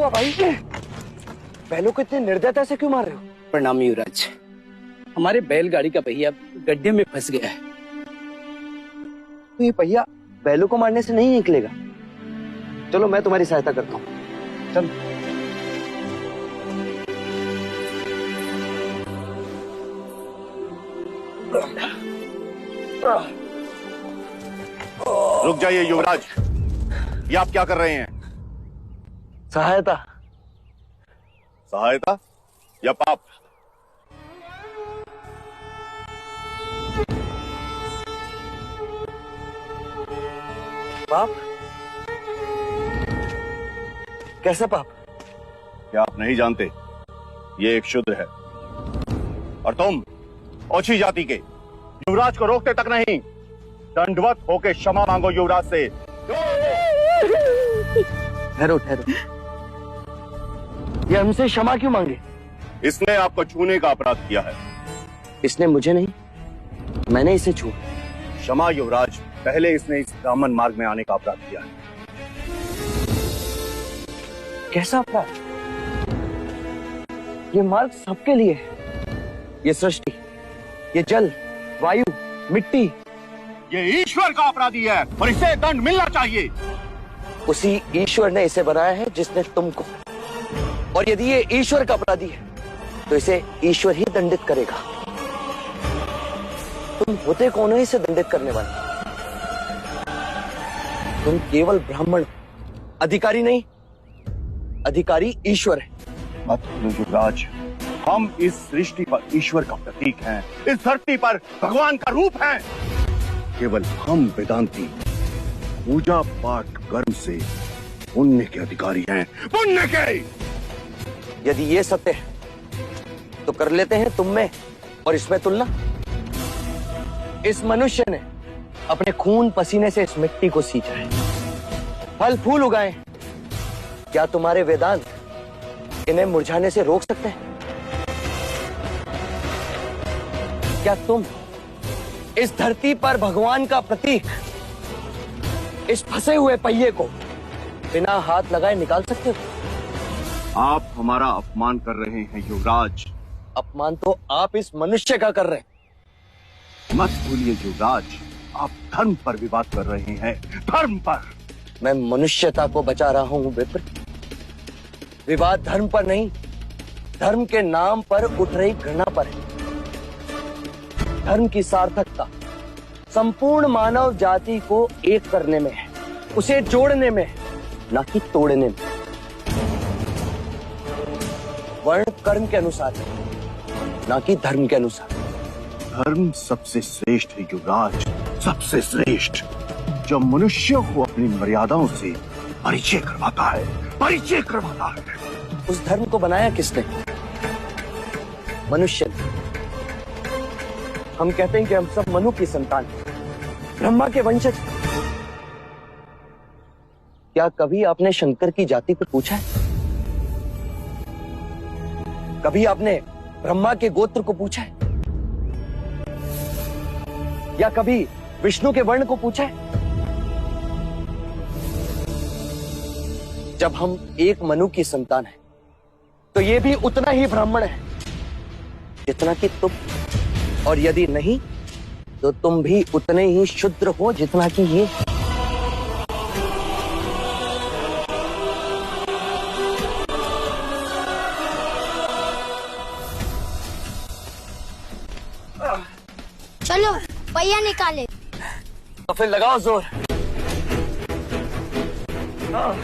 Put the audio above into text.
हुआ भाई? बैलों को इतने निर्दयता से क्यों मार रहे हो? प्रणाम युवराज। हमारे बैलगाड़ी का पहिया गड्ढे में फंस गया है। तो ये पहिया बैलों को मारने से नहीं निकलेगा। चलो मैं तुम्हारी सहायता करता हूँ। चलो। रुक जाइए युवराज, ये आप क्या कर रहे हैं? सहायता। सहायता या पाप? पाप? कैसा पाप? क्या आप नहीं जानते? ये एक शूद्र है और तुम ओछी जाति के युवराज को रोकते तक नहीं, दंडवत होके क्षमा मांगो युवराज से। ठहरो ठहरो, ये हमसे क्षमा क्यों मांगे? इसने आपको छूने का अपराध किया है। इसने मुझे नहीं, मैंने इसे छू। क्षमा युवराज, पहले इसने इस ब्राह्मण मार्ग में आने का अपराध किया है। कैसा अपराध? ये मार्ग सबके लिए है। ये सृष्टि, ये जल, वायु, मिट्टी, ये ईश्वर का अपराधी है और इसे दंड मिलना चाहिए। उसी ईश्वर ने इसे बनाया है जिसने तुमको। और यदि ये ईश्वर का अपराधी है तो इसे ईश्वर ही दंडित करेगा। तुम होते कौन हो इसे दंडित करने वाले? तुम केवल ब्राह्मण, अधिकारी नहीं। अधिकारी ईश्वर है। मत भूलो युवराज, हम इस सृष्टि पर ईश्वर का प्रतीक हैं, इस धरती पर भगवान का रूप हैं। केवल हम वेदांती पूजा पाठ कर्म से पुण्य के अधिकारी हैं, पुण्य के। यदि ये सत्य है तो कर लेते हैं तुम में और इसमें तुलना। इस मनुष्य ने अपने खून पसीने से इस मिट्टी को सींचा है, फल फूल उगाए। क्या तुम्हारे वेदांत इन्हें मुरझाने से रोक सकते हैं? क्या तुम इस धरती पर भगवान का प्रतीक, इस फंसे हुए पहिए को बिना हाथ लगाए निकाल सकते हो? आप हमारा अपमान कर रहे हैं युवराज। अपमान तो आप इस मनुष्य का कर रहे हैं। मत भूलिए युवराज, आप धर्म पर विवाद कर रहे हैं, धर्म पर। मैं मनुष्यता को बचा रहा हूं विप्र। विवाद धर्म पर नहीं, धर्म के नाम पर उठ रही घृणा पर है। धर्म की सार्थकता संपूर्ण मानव जाति को एक करने में है, उसे जोड़ने में है, ना कि तोड़ने में। वर्ण कर्म के अनुसार है, ना कि धर्म के अनुसार। धर्म सबसे श्रेष्ठ है युवराज, सबसे श्रेष्ठ, जो मनुष्यों को अपनी मर्यादाओं से परिचय करवाता है, परिचय करवाता है। उस धर्म को बनाया किसने? मनुष्य ने। हम कहते हैं कि हम सब मनु की संतान हैं, ब्रह्मा के वंशज। क्या कभी आपने शंकर की जाति को पूछा है? कभी आपने ब्रह्मा के गोत्र को पूछा है? या कभी विष्णु के वर्ण को पूछा है? जब हम एक मनु की संतान हैं, तो ये भी उतना ही ब्राह्मण है जितना कि तुम। और यदि नहीं तो तुम भी उतने ही शूद्र हो जितना कि ये। चलो पहिया निकाले। तो फिर लगाओ जोर। हाँ।